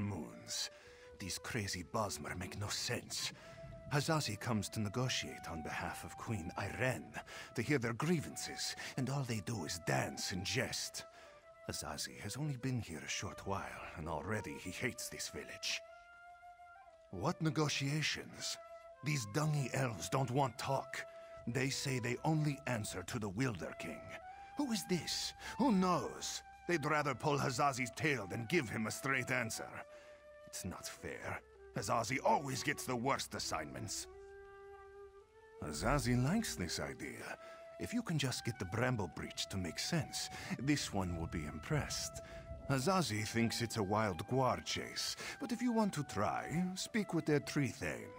moons. These crazy Bosmer make no sense. Hazazi comes to negotiate on behalf of Queen Irene to hear their grievances, and all they do is dance and jest. Hazazi has only been here a short while, and already he hates this village. What negotiations? These dungy elves don't want talk. They say they only answer to the Wilder King. Who is this? Who knows? They'd rather pull Hazazi's tail than give him a straight answer. It's not fair. Hazazi always gets the worst assignments. Hazazi likes this idea. If you can just get the Bramble Breach to make sense, this one will be impressed. Hazazi thinks it's a wild guar chase, but if you want to try, speak with their tree thane.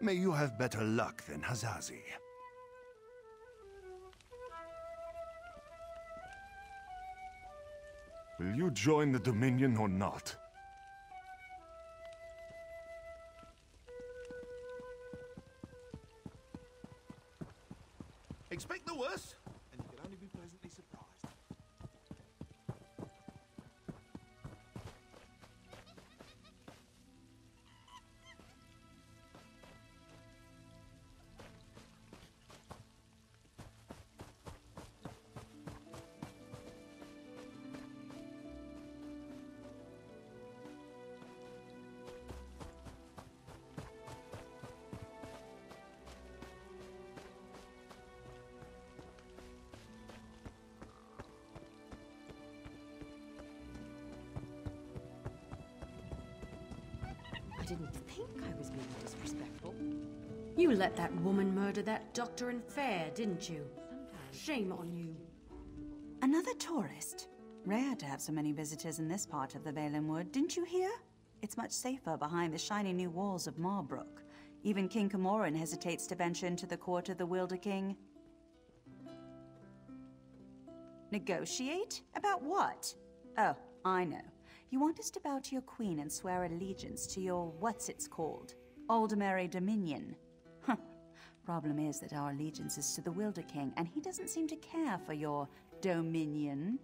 May you have better luck than Hazazi. Will you join the Dominion or not? Expect the worst, and you can only be pleasantly surprised. I didn't think I was being disrespectful. You let that woman murder that doctor in Fair, didn't you? Shame on you. Another tourist? Rare to have so many visitors in this part of the Valen Wood, didn't you hear? It's much safer behind the shiny new walls of Marbrook. Even King Camoran hesitates to venture into the court of the Wilder King. Negotiate? About what? Oh, I know. You want us to bow to your queen and swear allegiance to your what's-it's-called? Aldermary Dominion. Huh. Problem is that our allegiance is to the Wilder King, and he doesn't seem to care for your dominion.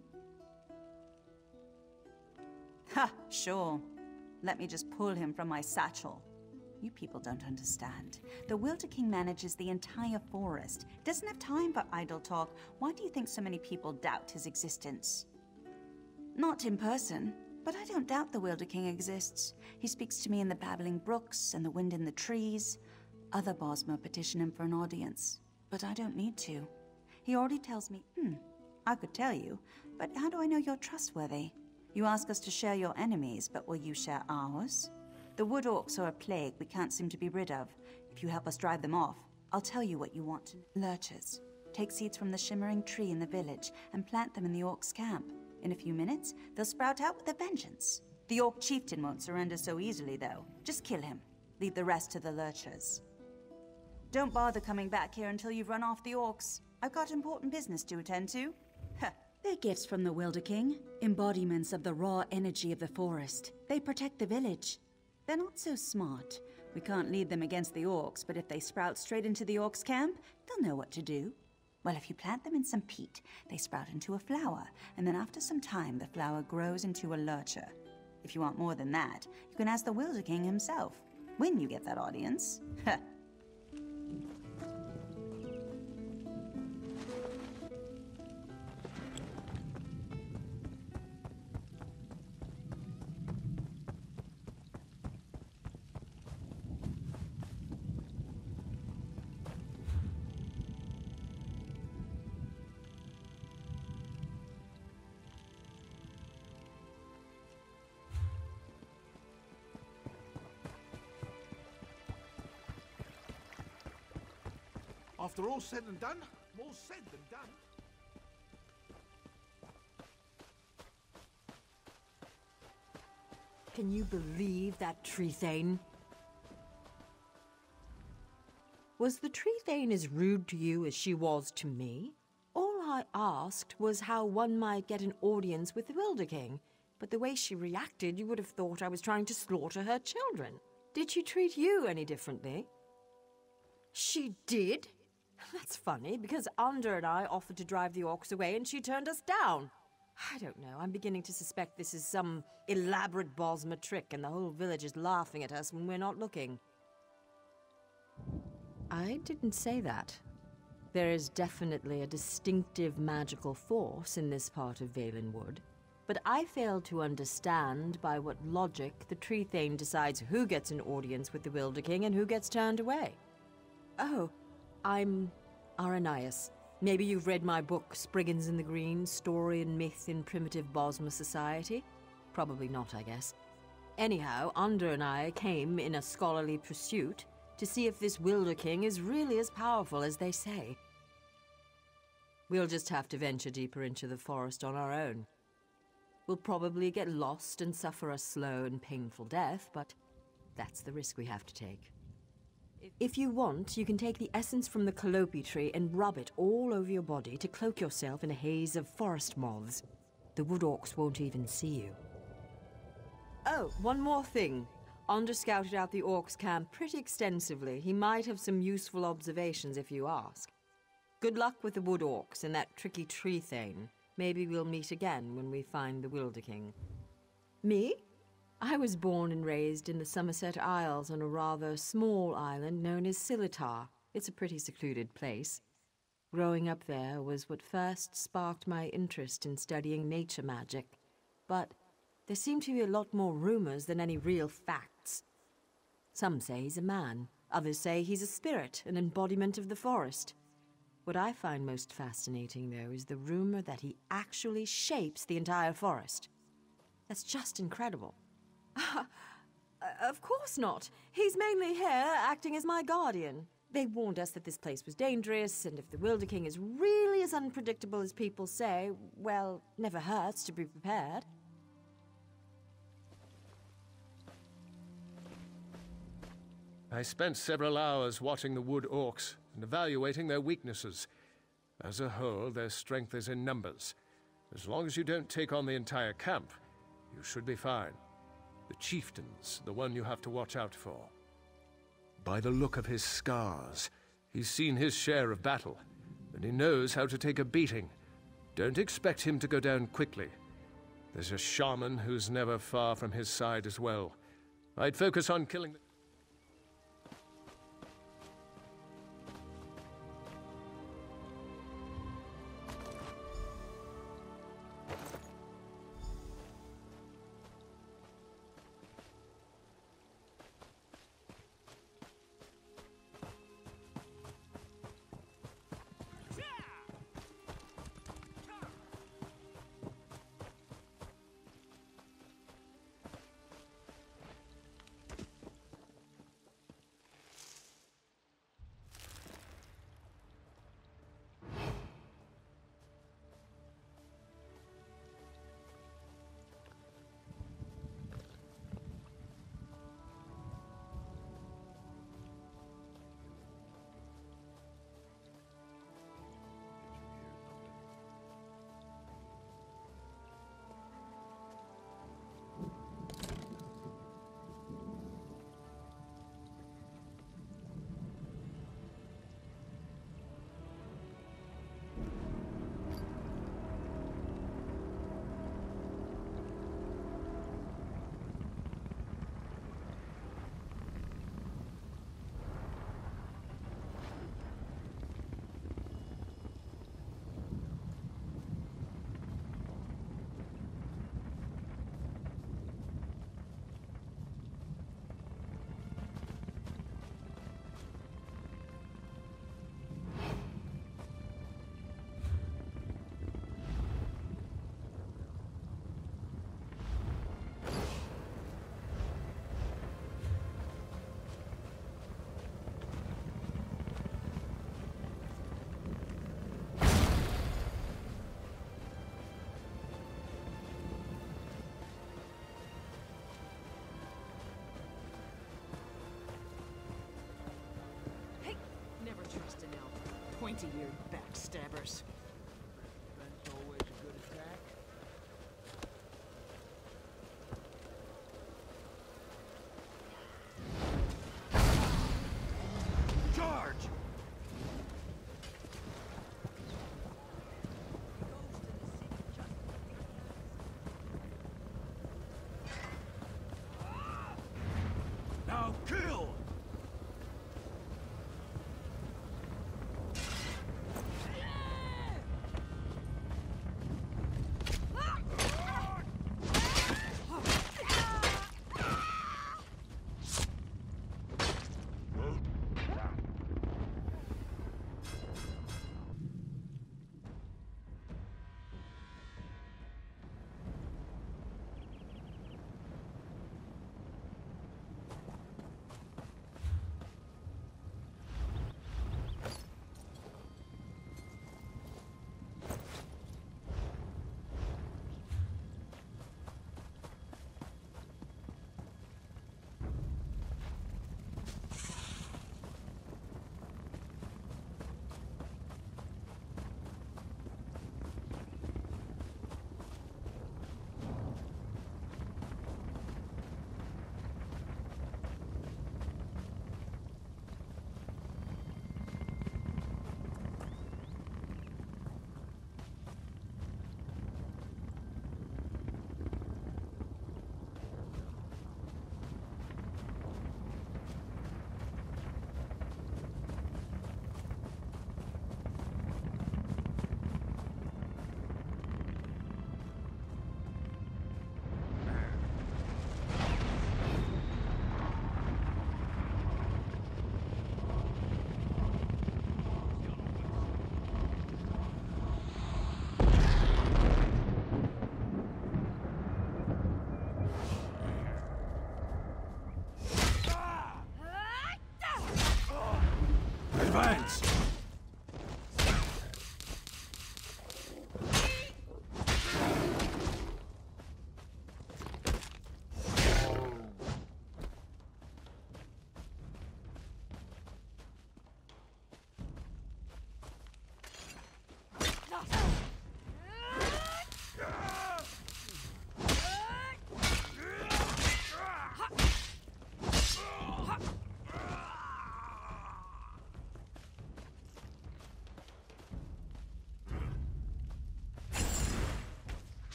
Ha! Sure. Let me just pull him from my satchel. You people don't understand. The Wilder King manages the entire forest. Doesn't have time for idle talk. Why do you think so many people doubt his existence? Not in person. But I don't doubt the Wilder King exists. He speaks to me in the babbling brooks and the wind in the trees. Other Bosmer petition him for an audience, but I don't need to. He already tells me, I could tell you, but how do I know you're trustworthy? You ask us to share your enemies, but will you share ours? The wood orcs are a plague we can't seem to be rid of. If you help us drive them off, I'll tell you what you want. Lurchers. Take seeds from the shimmering tree in the village and plant them in the orcs' camp. In a few minutes, they'll sprout out with a vengeance. The Orc chieftain won't surrender so easily, though. Just kill him. Leave the rest to the lurchers. Don't bother coming back here until you've run off the orcs. I've got important business to attend to. They're gifts from the Wilder King. Embodiments of the raw energy of the forest. They protect the village. They're not so smart. We can't lead them against the orcs, but if they sprout straight into the orcs' camp, they'll know what to do. Well, if you plant them in some peat, they sprout into a flower, and then after some time, the flower grows into a lurcher. If you want more than that, you can ask the Wilder King himself, when you get that audience. After all said and done, more said than done. Can you believe that tree thane? Was the tree thane as rude to you as she was to me? All I asked was how one might get an audience with the Wilder King, but the way she reacted, you would have thought I was trying to slaughter her children. Did she treat you any differently? She did? That's funny, because Under and I offered to drive the orcs away and she turned us down. I don't know. I'm beginning to suspect this is some elaborate Bosmer trick and the whole village is laughing at us when we're not looking. I didn't say that. There is definitely a distinctive magical force in this part of Valenwood, but I fail to understand by what logic the Tree Thane decides who gets an audience with the Wilder King and who gets turned away. Oh, I'm Aranias. Maybe you've read my book, Spriggans in the Green, Story and Myth in Primitive Bosmer Society? Probably not, I guess. Anyhow, Under and I came in a scholarly pursuit to see if this Wilder King is really as powerful as they say. We'll just have to venture deeper into the forest on our own. We'll probably get lost and suffer a slow and painful death, but that's the risk we have to take. If you want, you can take the essence from the calliope tree and rub it all over your body to cloak yourself in a haze of forest moths. The wood orcs won't even see you. Oh, one more thing. Onder scouted out the orcs' camp pretty extensively. He might have some useful observations if you ask. Good luck with the wood orcs and that tricky Tree Thane. Maybe we'll meet again when we find the Wilder King. Me? I was born and raised in the Somerset Isles on a rather small island known as Silitar. It's a pretty secluded place. Growing up there was what first sparked my interest in studying nature magic. But there seem to be a lot more rumors than any real facts. Some say he's a man. Others say he's a spirit, an embodiment of the forest. What I find most fascinating, though, is the rumor that he actually shapes the entire forest. That's just incredible. Of course not. He's mainly here, acting as my guardian. They warned us that this place was dangerous, and if the Wilder King is really as unpredictable as people say, well, never hurts to be prepared. I spent several hours watching the wood orcs and evaluating their weaknesses. As a whole, their strength is in numbers. As long as you don't take on the entire camp, you should be fine. The chieftain's the one you have to watch out for. By the look of his scars, he's seen his share of battle, and he knows how to take a beating. Don't expect him to go down quickly. There's a shaman who's never far from his side as well. I'd focus on killing the... Pointy-eared backstabbers.